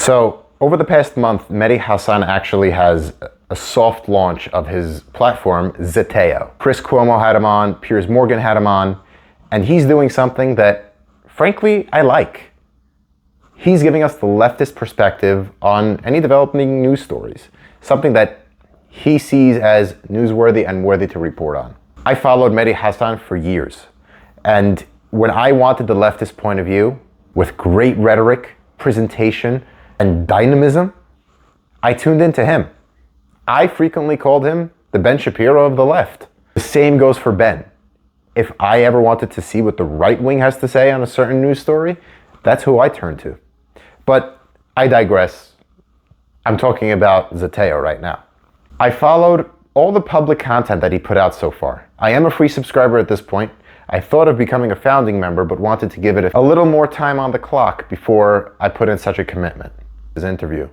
So over the past month, Medi Hassan actually has a soft launch of his platform, Zeteo. Chris Cuomo had him on, Piers Morgan had him on, and he's doing something that, frankly, I like. He's giving us the leftist perspective on any developing news stories, something that he sees as newsworthy and worthy to report on. I followed Medi Hassan for years, and when I wanted the leftist point of view, with great rhetoric, presentation, and dynamism, I tuned into him. I frequently called him the Ben Shapiro of the left. The same goes for Ben. If I ever wanted to see what the right wing has to say on a certain news story, that's who I turn to. But I digress. I'm talking about Zeteo right now. I followed all the public content that he put out so far. I am a free subscriber at this point. I thought of becoming a founding member, but wanted to give it a little more time on the clock before I put in such a commitment. His interview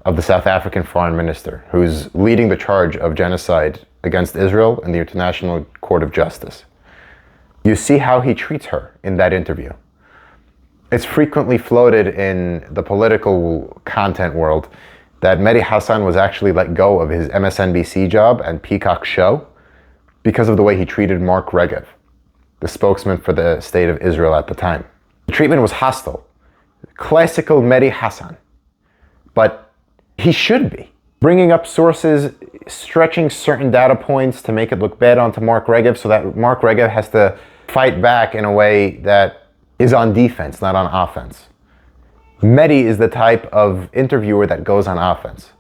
of the South African foreign minister, who's leading the charge of genocide against Israel in the International Court of Justice. You see how he treats her in that interview. It's frequently floated in the political content world that Medi Hassan was actually let go of his MSNBC job and Peacock show because of the way he treated Mark Regev, the spokesman for the state of Israel at the time. The treatment was hostile. Classical Medi Hassan. But he should be. Bringing up sources, stretching certain data points to make it look bad onto Mark Regev so that Mark Regev has to fight back in a way that is on defense, not on offense. Medi is the type of interviewer that goes on offense.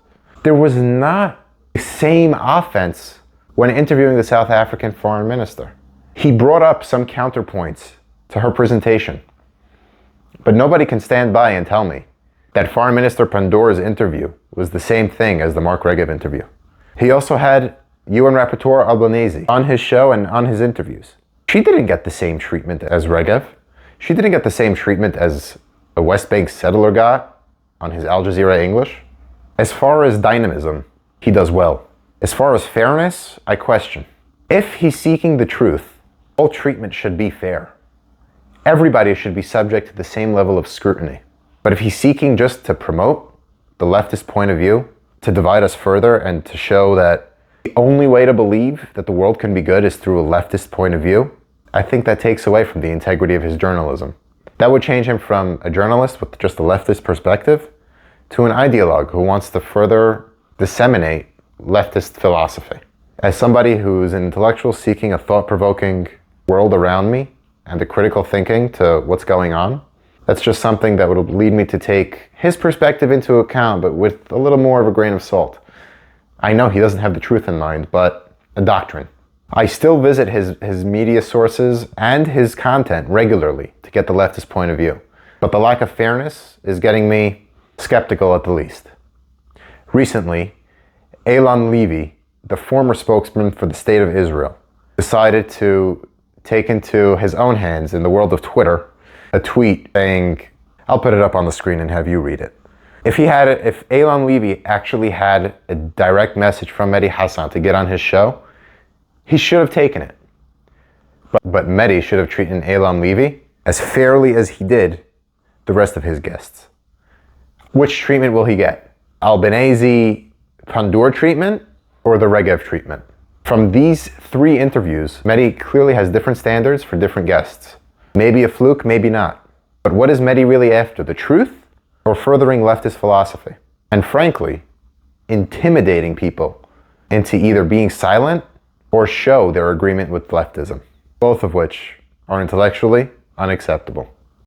There was not the same offense when interviewing the South African foreign minister. He brought up some counterpoints to her presentation. But nobody can stand by and tell me that Foreign Minister Pandor's interview was the same thing as the Mark Regev interview. He also had UN Rapporteur Albanese on his show and on his interviews. She didn't get the same treatment as Regev. She didn't get the same treatment as a West Bank settler got on his Al Jazeera English. As far as dynamism, he does well. As far as fairness, I question. If he's seeking the truth, all treatment should be fair. Everybody should be subject to the same level of scrutiny. But if he's seeking just to promote the leftist point of view, to divide us further and to show that the only way to believe that the world can be good is through a leftist point of view, I think that takes away from the integrity of his journalism. That would change him from a journalist with just a leftist perspective to an ideologue who wants to further disseminate leftist philosophy. As somebody who's an intellectual seeking a thought-provoking world around me and a critical thinking to what's going on, that's just something that would lead me to take his perspective into account, but with a little more of a grain of salt. I know he doesn't have the truth in mind, but a doctrine. I still visit his media sources and his content regularly to get the leftist point of view. But the lack of fairness is getting me skeptical at the least. Recently, Alon Levy, the former spokesman for the state of Israel, decided to take into his own hands in the world of Twitter a tweet saying, I'll put it up on the screen and have you read it. If Alon Levy actually had a direct message from Medi Hassan to get on his show, he should have taken it. But Medi should have treated Alon Levy as fairly as he did the rest of his guests. Which treatment will he get? Albanese Pandor treatment or the Regev treatment? From these three interviews, Medi clearly has different standards for different guests. Maybe a fluke, maybe not. But what is Medi really after? The truth or furthering leftist philosophy? And frankly, intimidating people into either being silent or show their agreement with leftism, both of which are intellectually unacceptable.